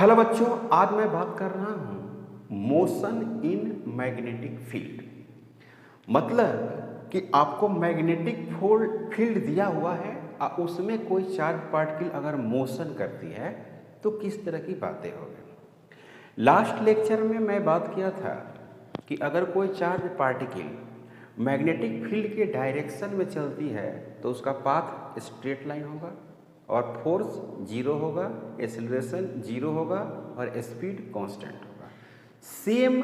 Hello बच्चों, आज मैं बात कर रहा हूं मोशन इन मैग्नेटिक फील्ड। मतलब कि आपको मैग्नेटिक फील्ड दिया हुआ है और उसमें कोई चार्ज पार्टिकल अगर मोशन करती है तो किस तरह की बातें होंगी। लास्ट लेक्चर में मैं बात किया था कि अगर कोई चार्ज पार्टिकल मैग्नेटिक फील्ड के डायरेक्शन में चलती है तो उसका पाथ स्ट्रेट लाइन होगा और फोर्स जीरो होगा, एक्सेलरेशन जीरो होगा और स्पीड कांस्टेंट होगा। सेम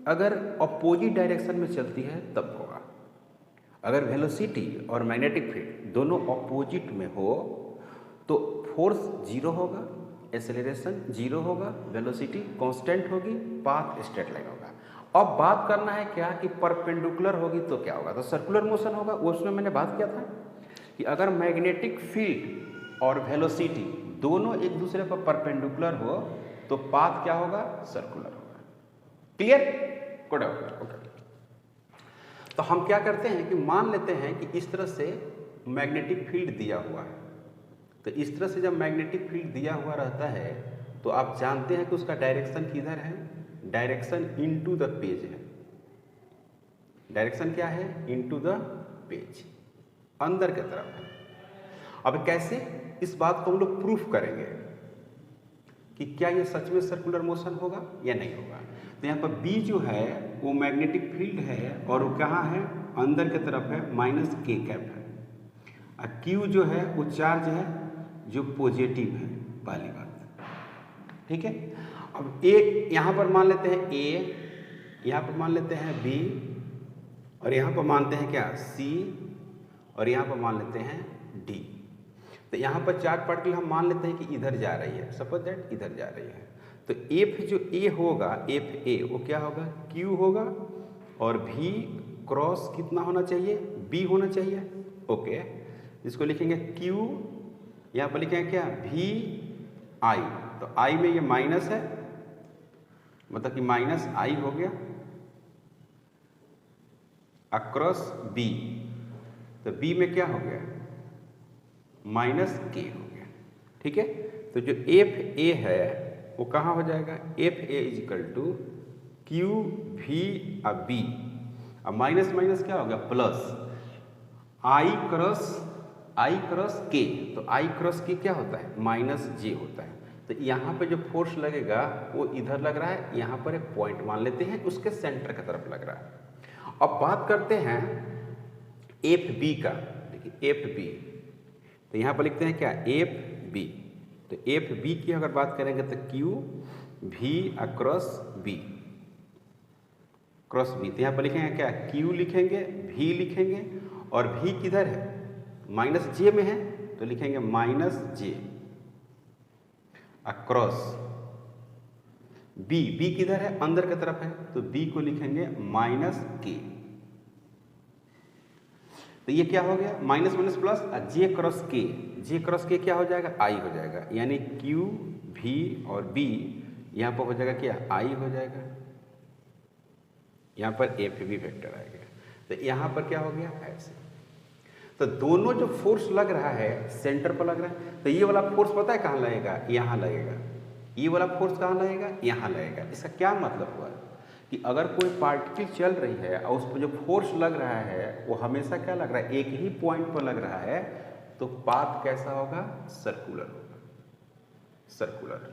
अगर अपोजिट डायरेक्शन में चलती है तब होगा। अगर वेलोसिटी और मैग्नेटिक फील्ड दोनों अपोजिट में हो तो फोर्स जीरो होगा, एक्सेलरेशन जीरो होगा, वेलोसिटी कांस्टेंट होगी, पाथ स्ट्रेट लाइन होगा। अब बात करना है क्या कि परपेंडिकुलर होगी तो क्या होगा, तो सर्कुलर मोशन होगा। उसमें मैंने बात किया था कि अगर मैग्नेटिक फील्ड और वेलोसिटी दोनों एक दूसरे पर परपेंडिकुलर हो तो पाथ क्या होगा, सर्कुलर होगा। क्लियर? गुड। ओके, तो हम क्या करते हैं कि मान लेते हैं कि इस तरह से मैग्नेटिक फील्ड दिया हुआ है। तो इस तरह से जब मैग्नेटिक फील्ड दिया हुआ रहता है तो आप जानते हैं कि उसका डायरेक्शन किधर है, डायरेक्शन इनटू द पेज है। डायरेक्शन क्या है, इनटू द पेज, अंदर की तरफ है। अब कैसे इस बात को हम लोग प्रूफ करेंगे कि क्या ये सच में सर्कुलर मोशन होगा या नहीं होगा। तो यहाँ पर B जो है वो मैग्नेटिक फील्ड है और वो कहाँ है, अंदर की तरफ है, माइनस K कैप है। और Q जो है वो चार्ज है जो पॉजिटिव है, पहली बात। ठीक है। अब A यहाँ पर मान लेते हैं A, यहाँ पर मान लेते हैं B, और यहाँ पर मानते हैं क्या, C, और यहाँ पर मान लेते हैं D। तो यहाँ पर चार्ज पार्टिकल हम मान लेते हैं कि इधर जा रही है, सपोज दैट इधर जा रही है। तो F जो A होगा, एफ ए वो क्या होगा, Q होगा, और V क्रॉस कितना होना चाहिए, B होना चाहिए। ओके, इसको लिखेंगे Q, यहाँ पर लिखेंगे क्या, V I। तो I में ये माइनस है, मतलब कि माइनस I हो गया अक्रॉस B। तो B में क्या हो गया, माइनस K हो गया। ठीक है। तो जो एफ ए है वो कहाँ हो जाएगा, F A is equal to Q V अब बी। अब माइनस माइनस क्या हो गया, प्लस आई क्रॉस के। तो आई क्रॉस के क्या होता है, माइनस जे होता है। तो यहाँ पे जो फोर्स लगेगा वो इधर लग रहा है, यहाँ पर एक पॉइंट मान लेते हैं, उसके सेंटर की तरफ लग रहा है। अब बात करते हैं एफ बी का। देखिए एफ बी, तो यहाँ पर लिखते हैं क्या, एफ बी। तो एफ बी की अगर बात करेंगे तो Q V across B, cross B. तो यहाँ पर लिखेंगे क्या, क्यू लिखेंगे, वी लिखेंगे, और वी किधर है, माइनस जे में है, तो लिखेंगे माइनस जे अक्रॉस बी। बी किधर है, अंदर की तरफ है, तो बी को लिखेंगे माइनस के। तो ये क्या हो गया, माइनस माइनस प्लस, जे क्रॉस के। जे क्रॉस के क्या हो जाएगा, आई हो जाएगा, यानी क्यू वी और बी यहाँ पर हो जाएगा क्या, आई हो जाएगा। यहाँ पर एफ बी वेक्टर आ गया। तो यहाँ पर क्या हो गया, ऐसे। तो दोनों जो फोर्स लग रहा है सेंटर पर लग रहा है। तो ये वाला फोर्स पता है कहाँ लगेगा, यहाँ लगेगा। ये वाला फोर्स कहाँ लगेगा, यहाँ लगेगा। इसका क्या मतलब हुआ कि अगर कोई पार्टिकल चल रही है और उस पर जो फोर्स लग रहा है वो हमेशा क्या लग रहा है, एक ही पॉइंट पर लग रहा है, तो पाथ कैसा होगा, सर्कुलर होगा, सर्कुलर।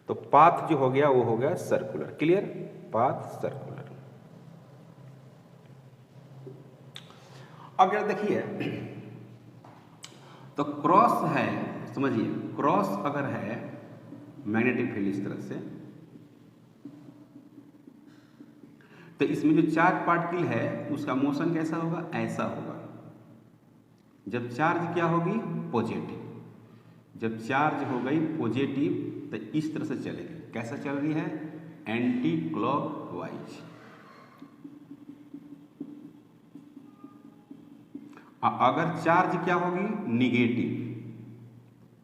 तो पाथ जो हो गया वो हो गया सर्कुलर। Clear, path circular. अब जरा देखिए, तो क्रॉस है, समझिए क्रॉस अगर है मैग्नेटिक फील्ड इस तरह से, तो इसमें जो चार्ज पार्टिकल है उसका मोशन कैसा होगा, ऐसा होगा। जब चार्ज क्या होगी, पॉजिटिव। जब चार्ज हो गई पॉजिटिव तो इस तरह से चलेगी। कैसा चल रही है, एंटी क्लॉकवाइज। अगर चार्ज क्या होगी, निगेटिव,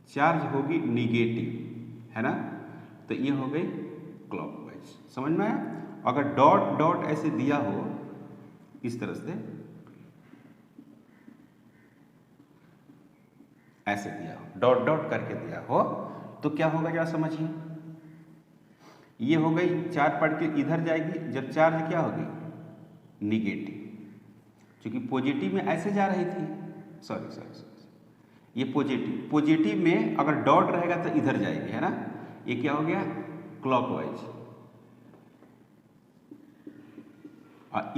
चार्ज होगी निगेटिव, है ना, तो ये हो गई क्लॉकवाइज। समझ में आया। अगर डॉट डॉट ऐसे दिया हो इस तरह से, ऐसे दिया हो, डॉट डॉट करके दिया हो, तो क्या होगा जरा समझिए। ये हो गई, चार्ज पार्टिकल इधर जाएगी जब चार्ज क्या होगी, निगेटिव, क्योंकि पॉजिटिव में ऐसे जा रही थी, सॉरी ये पॉजिटिव में अगर डॉट रहेगा तो इधर जाएगी, है ना। ये क्या हो गया, क्लॉकवाइज, और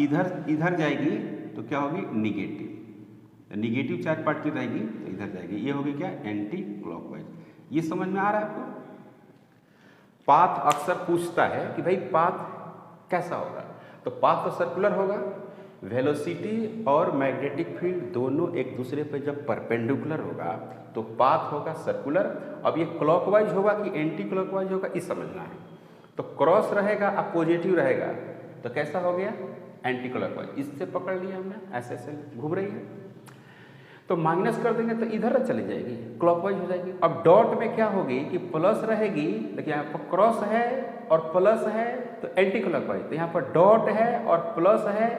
इधर जाएगी तो क्या होगी, निगेटिव। निगेटिव चार्ज पार्टिकल रहेगी तो इधर जाएगी, ये होगी क्या, एंटी क्लॉकवाइज। ये समझ में आ रहा है आपको। पाथ अक्सर पूछता है कि भाई पाथ कैसा होगा, तो पाथ तो सर्कुलर होगा। वेलोसिटी और मैग्नेटिक फील्ड दोनों एक दूसरे पर जब परपेंडिकुलर होगा तो पाथ होगा सर्कुलर। अब ये क्लॉकवाइज होगा कि एंटी क्लॉकवाइज होगा, ये समझना है। तो क्रॉस रहेगा और पॉजिटिव रहेगा तो कैसा हो गया, एंटी क्लॉकवाइज। इससे पकड़ लिया हमने, ऐसे घूम रही है तो माइनस कर देंगे तो इधर चली जाएगी, क्लॉकवाइज हो जाएगी। अब डॉट में क्या होगी कि प्लस रहेगी, देखिए यहाँ पर क्रॉस है और प्लस है तो एंटी क्लॉकवाइज, तो यहाँ पर डॉट है और प्लस है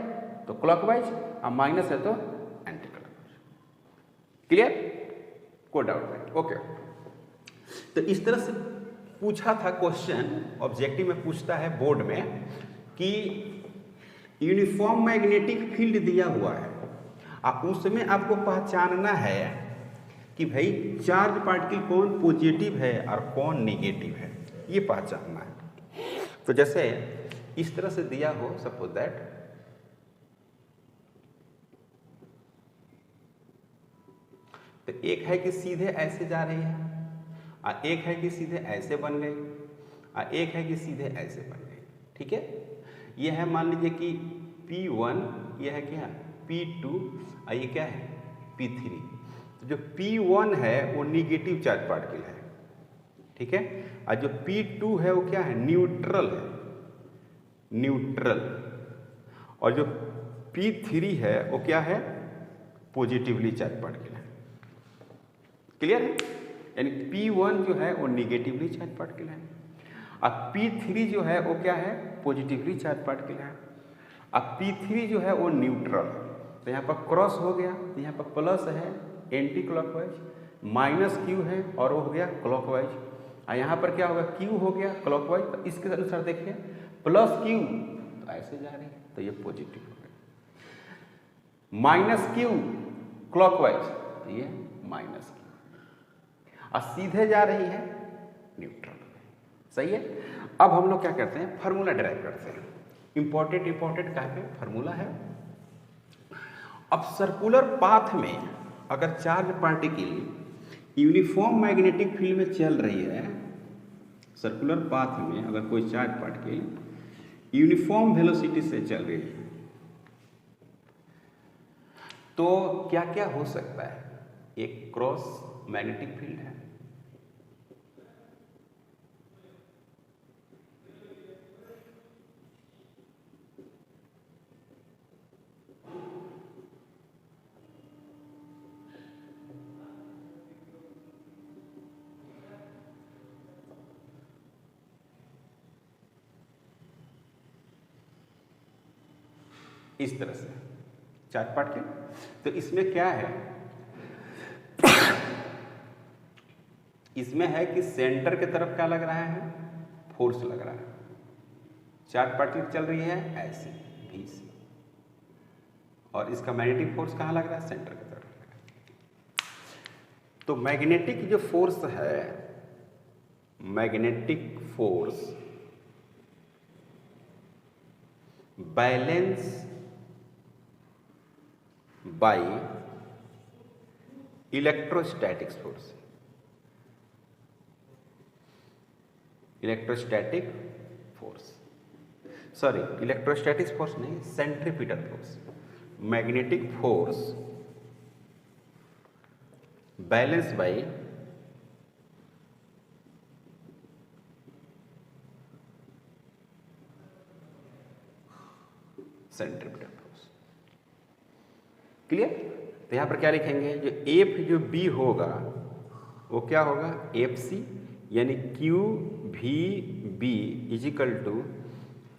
तो क्लॉकवाइज, और माइनस है तो एंटी क्लॉकवाइज। क्लियर, कोई डाउट नहीं, ओके। तो इस तरह से पूछा था क्वेश्चन, ऑब्जेक्टिव में पूछता है बोर्ड में कि यूनिफॉर्म मैग्नेटिक फील्ड दिया हुआ है, उसमें आपको पहचानना है कि भाई चार्ज पार्टिकल कौन पॉजिटिव है और कौन नेगेटिव है, ये पहचानना है। तो जैसे इस तरह से दिया हो, सपोज दैट तो एक है कि सीधे ऐसे जा रही है, और एक है कि सीधे ऐसे बन गई, और एक है कि सीधे ऐसे बन गई, ठीक है। ये है मान लीजिए कि P1, ये है क्या, P2, और ये क्या है, P3। तो जो P1 है वो निगेटिव चार्ज पार्टिकल है, ठीक है, और जो P2 है वो क्या है, न्यूट्रल है, न्यूट्रल। और जो P3 है वो क्या है, पॉजिटिवली चार्ज पार्टिकल है। क्लियर है, यानी P1 जो है वो निगेटिवली चार्ज पार्टिकल है, और P3 जो है वो क्या है, पॉजिटिवली चार्ज पार्टिकल है, और P3 जो है वो न्यूट्रल है। तो यहाँ पर क्रॉस हो गया, तो यहाँ पर प्लस है एंटी क्लॉकवाइज, माइनस Q है और वो हो गया क्लॉकवाइज, और यहाँ पर क्या होगा, Q हो गया क्लॉकवाइज। तो इसके अनुसार देखिए प्लस Q तो ऐसे जा रही है तो ये पॉजिटिव हो गया, माइनस Q क्लॉकवाइज तो ये माइनस Q, और सीधे जा रही है न्यूट्रल। सही है। अब हम लोग क्या करते हैं, फार्मूला ड्राइव करते हैं। इंपॉर्टेंट कहाँ पे फार्मूला है। अब सर्कुलर पाथ में अगर charge particle uniform magnetic field में चल रही है, सर्कुलर पाथ में अगर कोई चार्ज पार्टिकल यूनिफॉर्म वेलोसिटी से चल रही है तो क्या क्या हो सकता है, एक क्रॉस मैग्नेटिक फील्ड है, इस तरह से चार्ज पार्टिकल। तो इसमें क्या है, इसमें है कि सेंटर की तरफ क्या लग रहा है, फोर्स लग रहा है। चार्ज पार्टिकल चल रही है ऐसे भी से, और इसका मैग्नेटिक फोर्स कहाँ लग रहा है, सेंटर की तरफ लग रहा है। तो मैग्नेटिक जो फोर्स है, magnetic force balance by electrostatic force, electrostatic force, sorry electrostatic force नहीं, centripetal force. Magnetic force balance by centripetal force. Clear. तो यहां पर क्या लिखेंगे, जो एफ जो बी होगा वो क्या होगा, एफ सी, यानी क्यू भी बी इजिकल टू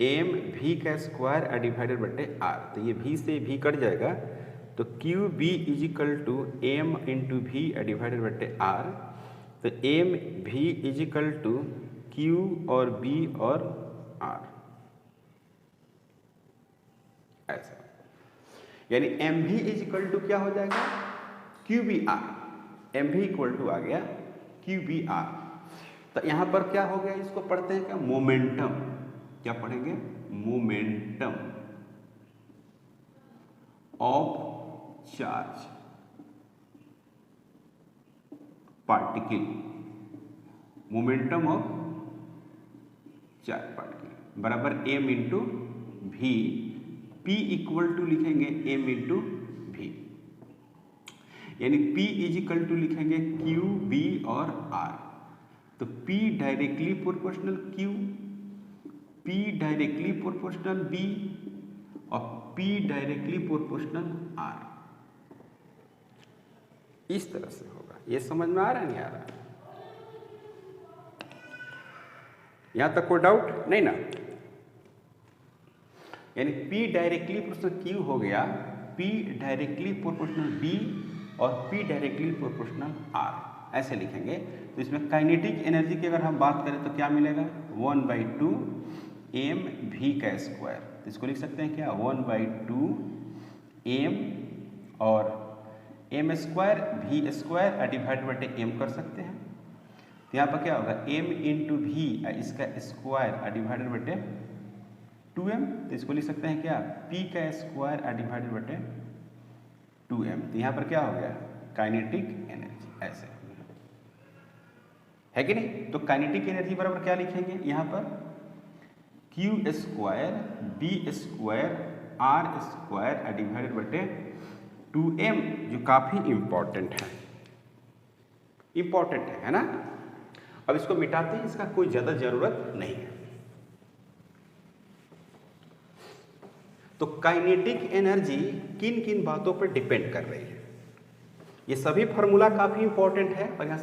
एम भी का स्क्वायर डिवाइडेड बटे आर। तो ये भी से भी कट जाएगा तो Q B is equal to M into V divided बटे आर। तो M V is equal to Q और बी और आर, ऐसा। यानी एम भी इज इक्वल टू क्या हो जाएगा, क्यू बी आर। एम भी इक्वल टू आ गया क्यू बी आर। तो यहां पर क्या हो गया, इसको पढ़ते हैं क्या, मोमेंटम। क्या पढ़ेंगे, momentum of charge particle, momentum of charge particle बराबर एम इंटू भी। P इक्वल टू लिखेंगे m इंटू भी, यानी P इज इक्वल टू लिखेंगे Q, B और R। तो P directly proportional Q, P directly proportional B और P डायरेक्टली प्रोपोर्शनल R। इस तरह से होगा। ये समझ में आ रहा है, नहीं आ रहा? यहां तक कोई डाउट नहीं ना? यानी P डायरेक्टली प्रोपोर्शनल Q हो गया P डायरेक्टली प्रोपोर्शनल B और P डायरेक्टली प्रोपोर्शनल R, ऐसे लिखेंगे। तो इसमें काइनेटिक एनर्जी की अगर हम बात करें तो क्या मिलेगा, 1/2 m v का स्क्वायर। तो इसको लिख सकते हैं क्या, 1/2 m और m square v square divide बटे m कर सकते हैं। तो यहाँ पर क्या होगा, m इंटू भी इसका स्क्वायर डिवाइडेड बटे 2m। तो इसको लिख सकते हैं क्या, p का स्क्वायर डिवाइडेड बटे 2m। तो यहाँ पर क्या हो गया, काइनेटिक एनर्जी, ऐसे है कि नहीं? तो काइनेटिक एनर्जी बराबर क्या लिखेंगे यहाँ पर, q square b square r square divided बटे 2m, जो काफी इंपॉर्टेंट है ना? अब इसको मिटाते हैं, इसका कोई ज्यादा जरूरत नहीं है। तो काइनेटिक एनर्जी किन किन बातों पर डिपेंड कर रही है, ये सभी फॉर्मूला काफी इंपॉर्टेंट है और यहाँ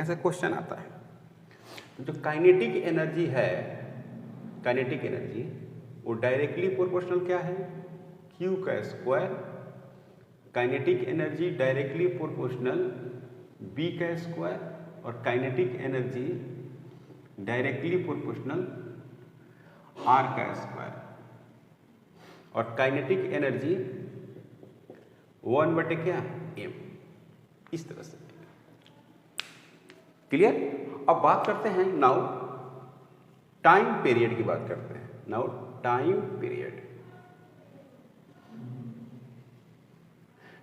से क्वेश्चन आता है। तो जो काइनेटिक एनर्जी है, काइनेटिक एनर्जी वो डायरेक्टली प्रोपोर्शनल क्या है, Q का square. Kinetic energy directly proportional B का स्क्वायर, और kinetic energy directly proportional R का स्क्वायर। और काइनेटिक एनर्जी 1 बटे क्या, m। इस तरह से क्लियर। अब बात करते हैं नाउ टाइम पीरियड की बात करते हैं। नाउ टाइम पीरियड,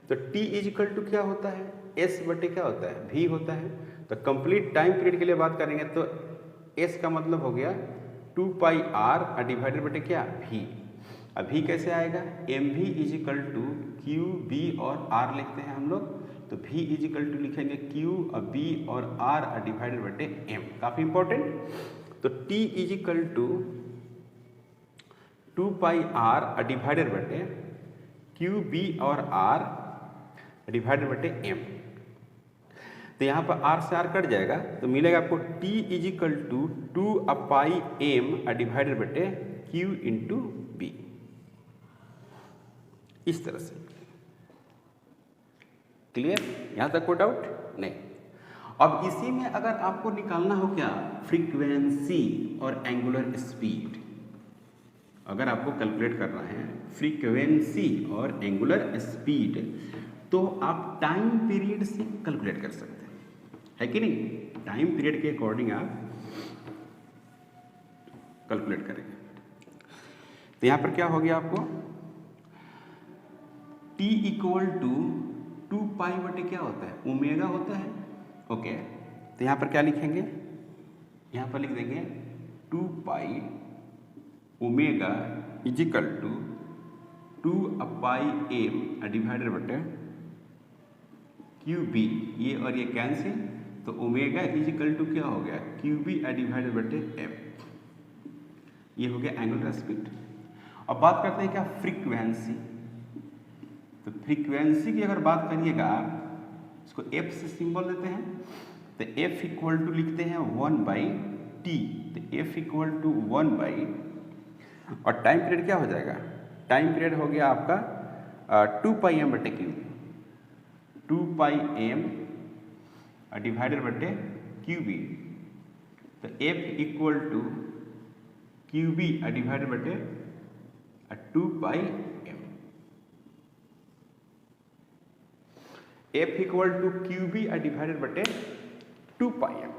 तो t इज इक्वल टू क्या होता है, s बटे क्या होता है, v होता है। तो कंप्लीट टाइम पीरियड के लिए बात करेंगे तो s का मतलब हो गया 2 पाई r डिवाइडेड बटे क्या, v। अब v कैसे आएगा, एम भी is equal to Q B और r लिखते हैं हम लोग। तो v इज इक्वल टू लिखेंगे q और b और r डिवाइडेड बटे m, काफी इंपॉर्टेंट। तो t is equal to 2 pi r divided बटे क्यू बी और r डिवाइडेड बटे m। तो यहाँ पर r से r कट जाएगा, तो मिलेगा आपको t is equal to 2 pi m divided बटे q इंटू बी। इस तरह से क्लियर, यहां तक कोई डाउट नहीं। अब इसी में अगर आपको निकालना हो क्या, फ्रीक्वेंसी और एंगुलर स्पीड, अगर आपको कैलकुलेट करना है फ्रीक्वेंसी और एंगुलर स्पीड, तो आप टाइम पीरियड से कैलकुलेट कर सकते हैं, है कि नहीं? टाइम पीरियड के अकॉर्डिंग आप कैलकुलेट करेंगे। तो यहां पर क्या हो गया आपको, t इक्वल टू 2 पाई बटे क्या होता है, ओमेगा होता है। ओके, तो यहाँ पर क्या लिखेंगे, यहाँ पर लिख देंगे 2 pi omega is equal to 2 pi m divided बटे क्यू बी। ये और ये कैंसिल, तो ओमेगा इज इक्वल टू क्या हो गया, क्यू बी डिवाइडेड बटे m। ये हो गया एंगुलर स्पीड। अब बात करते हैं क्या, फ्रीक्वेंसी। तो फ्रीक्वेंसी की अगर बात करिएगा, इसको f से सिंबल देते हैं, तो f इक्वल टू लिखते हैं 1/t। तो f इक्वल टू 1/, और टाइम पीरियड क्या हो जाएगा, टाइम पीरियड हो गया आपका 2 पाई m बटे क्यू, 2 पाई m डिवाइडेड बटे क्यू बी। तो F equal to QB divided बटे 2πm। F equal to QB divided बटे 2πm।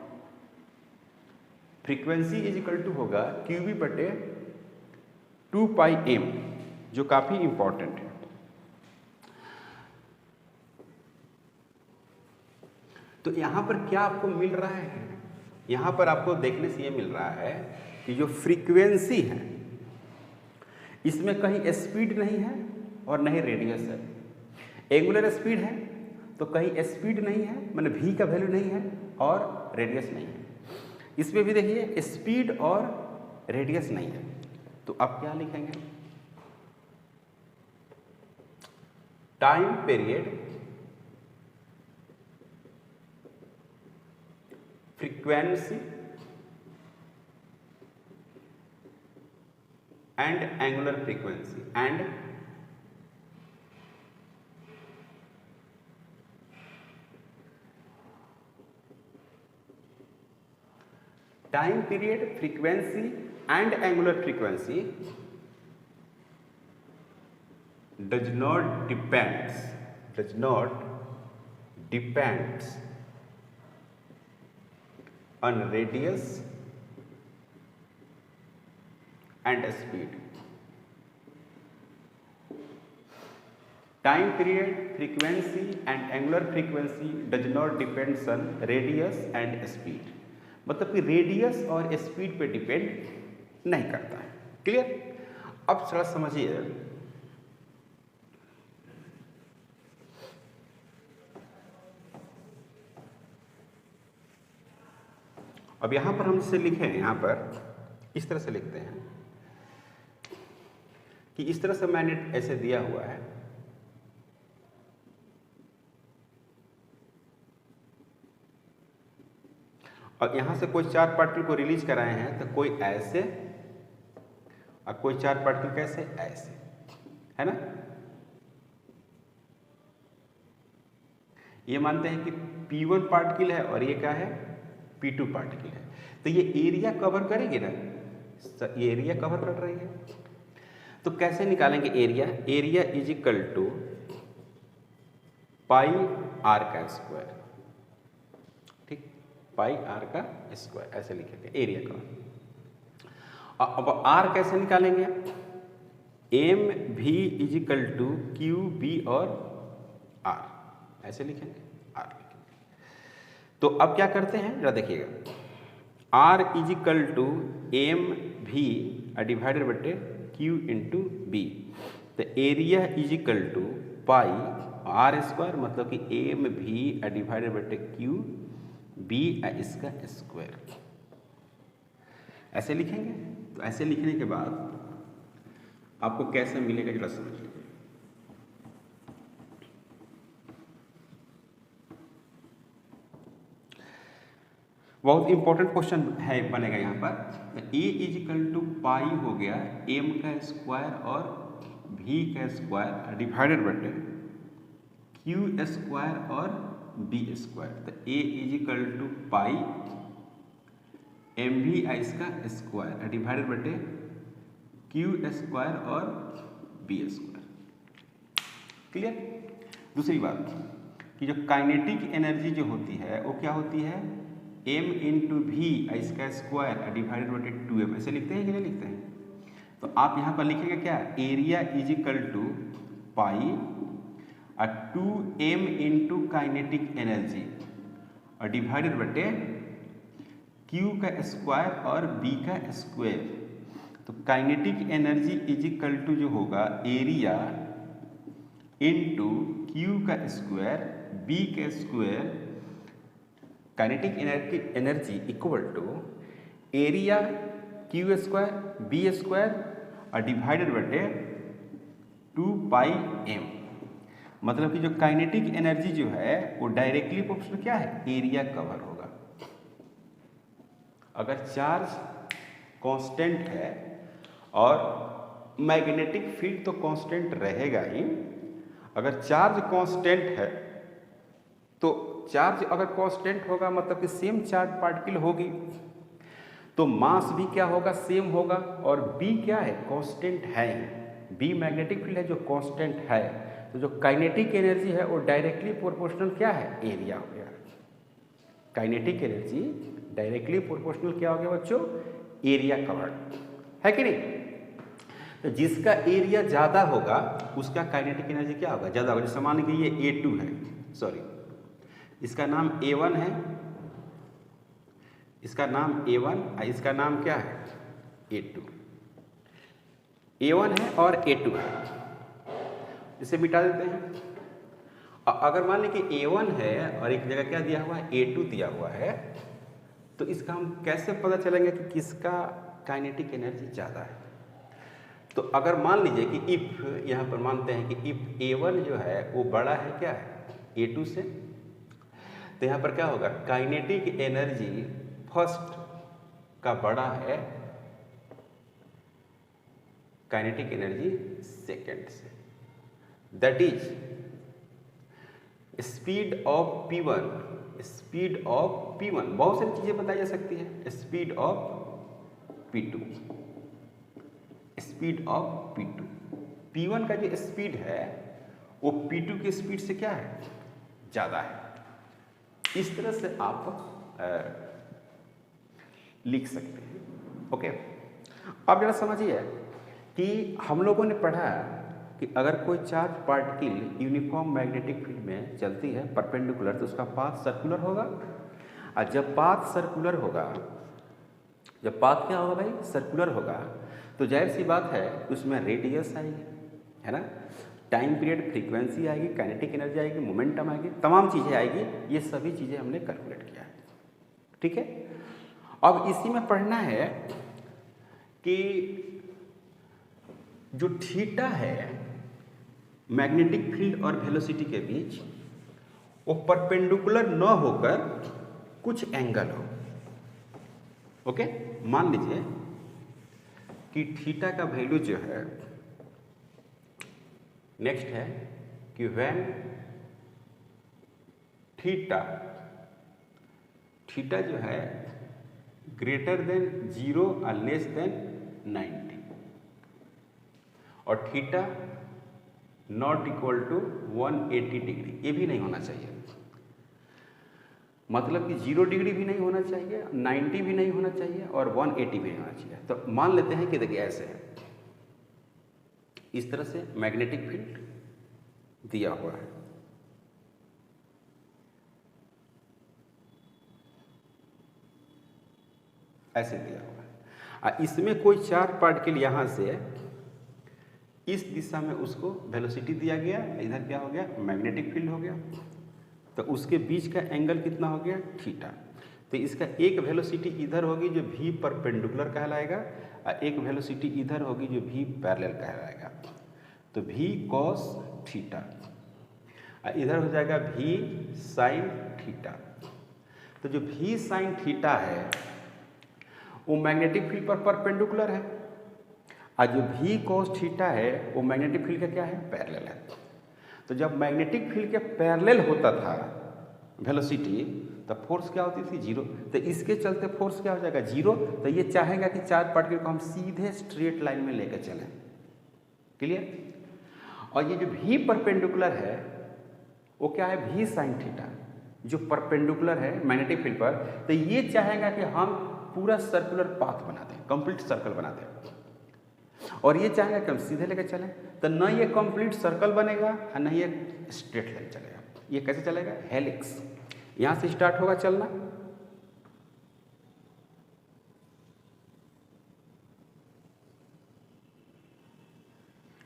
Frequency is equal to होगा QB बटे 2πm, जो काफी इंपॉर्टेंट है। तो यहां पर क्या आपको मिल रहा है? यहां पर आपको देखने से ये मिल रहा है कि जो फ्रीक्वेंसी है इसमें कहीं स्पीड नहीं है और नहीं रेडियस है। एंगुलर स्पीड है तो कहीं स्पीड नहीं है, मतलब v का वैल्यू नहीं है और रेडियस नहीं है। इसमें भी देखिए स्पीड और रेडियस नहीं है। तो अब क्या लिखेंगे? Time period frequency and angular frequency and time period, frequency and angular frequency does not depends on radius and speed. Time period, frequency and angular frequency does not depends on radius and speed. मतलब कि radius और speed पे depend नहीं करता है। Clear? अब थोड़ा समझिए। अब यहां पर हम जिसे लिखें, यहां पर इस तरह से लिखते हैं कि इस तरह से मैंने ऐसे दिया हुआ है और यहां से कोई 4 पार्टिकल को रिलीज कराए हैं, तो कोई ऐसे और कोई 4 पार्टिकल कैसे, ऐसे, है ना। ये मानते हैं कि P1 पार्टिकल है और ये क्या है, P2 पार्टिकल है। तो ये एरिया कवर करेगी ना, ये एरिया कवर कर रही है। तो कैसे निकालेंगे area? Area is equal to pi r का स्क्वायर, ठीक, पाई आर का स्क्वायर, ऐसे लिखेंगे एरिया का। अब आर कैसे निकालेंगे? एम भी is equal to Q B और आर, ऐसे लिखेंगे, आर लिखेंगे। तो अब क्या करते हैं जरा देखिएगा, r is equal to m v divided बटे क्यू इंटू बी। तो area is equal to pi r square, मतलब कि एम भी डिवाइडेड बटे क्यू बी इसका स्क्वायर, ऐसे लिखेंगे। तो ऐसे लिखने के बाद आपको कैसे मिलेगा जरा समझिए। बहुत इंपॉर्टेंट क्वेश्चन है बनेगा यहाँ पर। A is equal to pi हो गया एम का स्क्वायर और भी का स्क्वायर डिवाइडेड बटे क्यू स्क्वायर और बी स्क्वायर। तो A is equal to pi M B इसका स्क्वायर डिवाइडेड बटे क्यू स्क्वायर और बी स्क्वायर। क्लियर? दूसरी बात कि जो काइनेटिक एनर्जी जो होती है वो क्या होती है, m इंटू भी इसका स्क्वायर डिवाइडेड बटे 2m, ऐसे लिखते हैं कि नहीं लिखते हैं? तो आप यहाँ पर लिखेंगे क्या, area is equal to pi 2m into kinetic energy और डिवाइडेड बटे q का स्क्वायर और b का स्क्वायर। तो kinetic energy is equal to जो होगा एरिया इंटू क्यू का स्क्वायर b का square, kinetic energy equal to area q square b square और डिवाइडेड बटे 2πm। मतलब कि जो काइनेटिक एनर्जी जो है वो डायरेक्टली प्रोपोर्शनल क्या है, एरिया कवर होगा। अगर चार्ज कांस्टेंट है और मैग्नेटिक फील्ड तो कांस्टेंट रहेगा ही। अगर चार्ज कांस्टेंट है तो चार्ज अगर कांस्टेंट होगा मतलब कि सेम चार्ज पार्टिकल होगी, तो मास भी क्या होगा, सेम होगा, और बी क्या है, कांस्टेंट है। बी मैग्नेटिक फील्ड है जो कांस्टेंट है, तो जो काइनेटिक एनर्जी है वो डायरेक्टली प्रोपोर्शनल क्या है, एरिया हो गया। काइनेटिक एनर्जी डायरेक्टली प्रोपोर्शनल क्या हो गया बच्चों, एरिया कवर्ड, है कि नहीं। तो जिसका एरिया ज़्यादा होगा उसका काइनेटिक एनर्जी क्या होगा, ज़्यादा होगा। जैसे मान लीजिए ये A2 है, सॉरी इसका नाम A1 है, इसका नाम A1 और इसका नाम क्या है, A2। A1 है और A2 है, इसे मिटा देते हैं। अगर मान लें कि A1 है और एक जगह क्या दिया हुआ है, A2 दिया हुआ है, तो इसका हम कैसे पता चलेंगे कि किसका काइनेटिक एनर्जी ज़्यादा है। तो अगर मान लीजिए कि इफ, यहाँ पर मानते हैं कि इफ A1 जो है वो बड़ा है क्या है, A2 से, तो यहाँ पर क्या होगा, काइनेटिक एनर्जी फर्स्ट का बड़ा है काइनेटिक एनर्जी सेकेंड से। That is speed of P1, speed of P1, बहुत सारी चीजें बताई जा सकती है। Speed of P2, speed of P2। P1 का जो स्पीड है वो P2 की स्पीड से क्या है, ज़्यादा है। इस तरह से आप लिख सकते हैं। ओके, अब जरा समझिए कि हम लोगों ने पढ़ा कि अगर कोई charge particle uniform magnetic field में चलती है परपेंडिकुलर, तो उसका पाथ सर्कुलर होगा। और जब पाथ सर्कुलर होगा, जब पाथ क्या होगा भाई, सर्कुलर होगा, तो जाहिर सी बात है उसमें रेडियस आएगी, है ना, टाइम पीरियड, फ्रीक्वेंसी आएगी, काइनेटिक एनर्जी आएगी, मोमेंटम आएगी, तमाम चीज़ें आएगी। ये सभी चीज़ें हमने कैलकुलेट किया है, ठीक है। अब इसी में पढ़ना है कि जो थीटा है मैग्नेटिक फील्ड और वेलोसिटी के बीच, वो परपेंडिकुलर न होकर कुछ एंगल हो। ओके, मान लीजिए कि थीटा का वैल्यू जो है, नेक्स्ट है कि व्हेन थीटा जो है ग्रेटर देन 0 और लेस देन 90, और theta not equal to 180 degree, ये भी नहीं होना चाहिए। मतलब कि 0 डिग्री भी नहीं होना चाहिए, 90 भी नहीं होना चाहिए, और 180 भी नहीं होना चाहिए। तो मान लेते हैं कि देखिए ऐसे है, इस तरह से मैग्नेटिक फील्ड दिया हुआ है, ऐसे दिया हुआ है, और इसमें कोई चार्ज पार्टिकल यहाँ से इस दिशा में उसको वेलोसिटी दिया गया, इधर क्या हो गया, मैग्नेटिक फील्ड हो गया। तो उसके बीच का एंगल कितना हो गया, थीटा। तो इसका एक वेलोसिटी इधर होगी जो V परपेंडिकुलर कहलाएगा, और एक वेलोसिटी इधर होगी जो V पैरेलल कहलाएगा। तो V cos थीटा, और इधर हो जाएगा V sin थीटा। तो जो V sin थीटा है वो मैग्नेटिक फील्ड पर परपेंडिकुलर है, और जो V cos थीटा है वो मैग्नेटिक फील्ड का क्या है, पैरेलल है। तो जब मैग्नेटिक फील्ड के पैरेलल होता था वेलोसिटी, तब फोर्स क्या होती थी, 0। तो इसके चलते फोर्स क्या हो जाएगा, 0। तो ये चाहेगा कि चार्ज पार्टिकल को हम सीधे स्ट्रेट लाइन में लेकर चलें, क्लियर। और ये जो V परपेंडिकुलर है वो क्या है, V sin थीटा, जो परपेंडिकुलर है मैग्नेटिक फील्ड पर। तो ये चाहेगा कि हम पूरा सर्कुलर पाथ बना दें, कंप्लीट सर्कल बना दें, और ये चाहेगा कि हम सीधे लेकर चलें। तो न ये कंप्लीट सर्कल बनेगा और न ये स्ट्रेट लाइन चलेगा। ये कैसे चलेगा, हेलिक्स, यहां से स्टार्ट होगा चलना,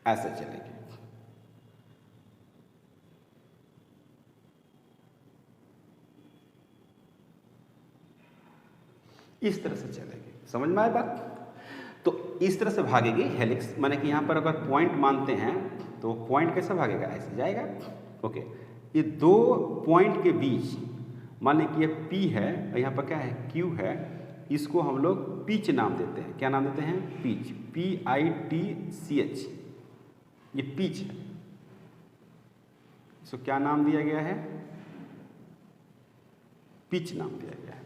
ऐसे चलेगी, इस तरह से चलेगी। समझ में आए बात। तो इस तरह से भागेगी हेलिक्स, माने कि यहाँ पर अगर पॉइंट मानते हैं तो पॉइंट कैसे भागेगा, ऐसे जाएगा। ओके, ये दो पॉइंट के बीच मान लें कि ये P है और यहाँ पर क्या है, Q है, इसको हम लोग पिच नाम देते हैं। क्या नाम देते हैं, पिच, PITCH, ये पिच है। इसको क्या नाम दिया गया है, पिच नाम दिया गया है।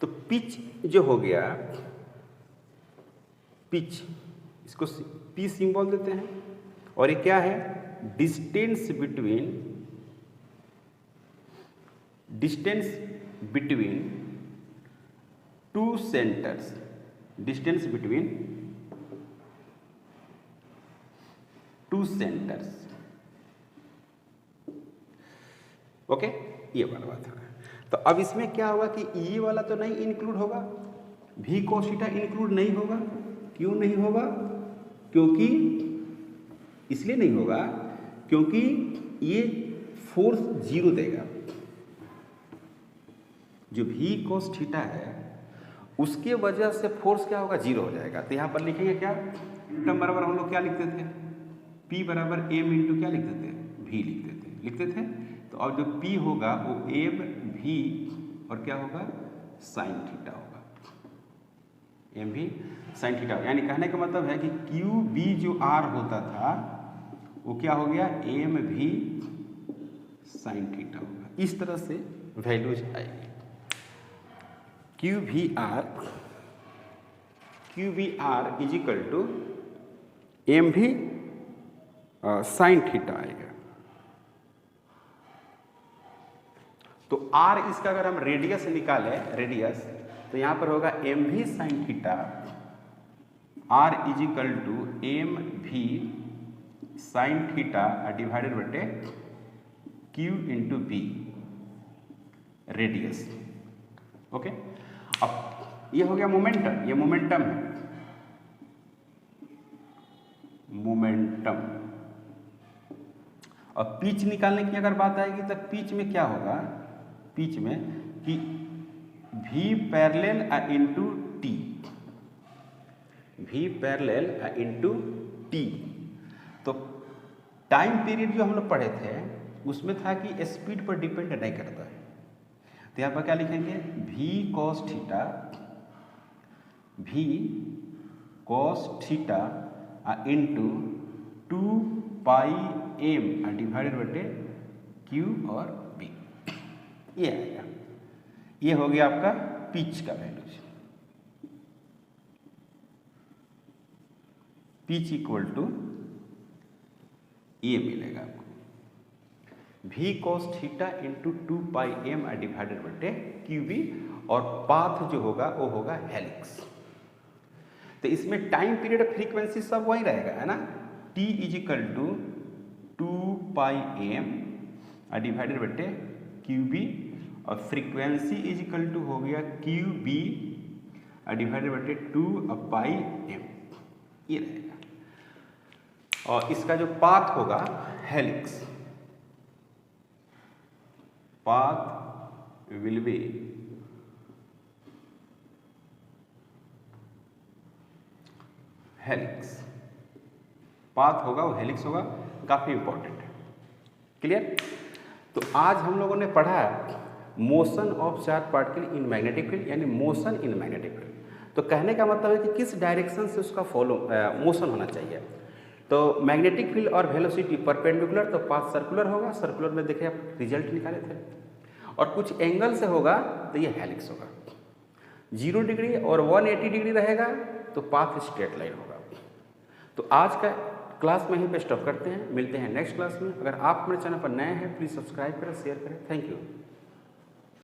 तो पिच जो हो गया, पिच, इसको पी सिंबल देते हैं, और ये क्या है, distance between two centres, distance between two centres. Okay, ये वाला बात है। तो अब इसमें क्या होगा कि ये वाला तो नहीं इंक्लूड होगा, भी cos थीटा इंक्लूड नहीं होगा। क्यों नहीं होगा? क्योंकि इसलिए नहीं होगा क्योंकि ये फोर्स 0 देगा। जो भी cos थीटा है उसके वजह से फोर्स क्या होगा, 0 हो जाएगा। तो यहाँ पर लिखेंगे क्या, टर्म बराबर हम लोग क्या लिखते थे, P बराबर m इंटू क्या लिखते थे, v लिखते थे। तो अब जो P होगा वो m v और क्या होगा, साइन थीटा होगा, m v साइन थीटा। यानी कहने का मतलब है कि क्यू बी जो r होता था वो क्या हो गया, m v साइन थीटा होगा। इस तरह से वैल्यूज आएगी। Q v r is equal to m v sine theta आएगा। तो आर इसका अगर हम रेडियस निकालें, रेडियस, तो यहां पर होगा m v sine theta, r is equal to m v sine theta divided बटे q into b radius. Okay, अब ये हो गया मोमेंटम, ये मोमेंटम है, मोमेंटम। और पिच निकालने की अगर बात आएगी तो पिच में क्या होगा, पिच में कि v parallel into T, v parallel into T. तो टाइम पीरियड जो हम लोग पढ़े थे उसमें था कि स्पीड पर डिपेंड नहीं करता है। तो यहाँ पर क्या लिखेंगे, v cos theta into 2 pi m divided बटे q और b, ये आएगा। ये हो गया आपका पिच का वैल्यू। पिच इक्वल टू ये मिलेगा आपको, v cos theta into 2 pi m divided बटे क्यू बी, और पाथ जो होगा वो होगा हेलिक्स। तो इसमें टाइम पीरियड फ्रीक्वेंसी सब वही रहेगा, है ना, t is equal to 2 pi m divided बटे क्यू बी, और फ्रीक्वेंसी इज इक्वल टू हो गया क्यू बी डिवाइडेड बटे 2 पाई m, ये रहेगा। और इसका जो पाथ होगा helix, path will be helix, path होगा वो हेलिक्स होगा, काफी इंपॉर्टेंट है। क्लियर? तो आज हम लोगों ने पढ़ा motion of charge particle in magnetic field, यानी मोशन इन मैग्नेटिक फील्ड। तो कहने का मतलब है कि किस डायरेक्शन से उसका मोशन होना चाहिए। तो मैग्नेटिक फील्ड और वेलोसिटी परपेंडिकुलर, तो पाथ सर्कुलर होगा, सर्कुलर में देखे आप रिजल्ट निकाले थे। और कुछ एंगल से होगा तो ये हेलिक्स होगा। 0 डिग्री और 180 डिग्री रहेगा तो पाथ स्ट्रेट लाइन होगा। तो आज का क्लास में ही पे स्टॉप करते हैं, मिलते हैं नेक्स्ट क्लास में। अगर आप मेरे चैनल पर नए हैं प्लीज़ सब्सक्राइब करें, शेयर करें। Thank you.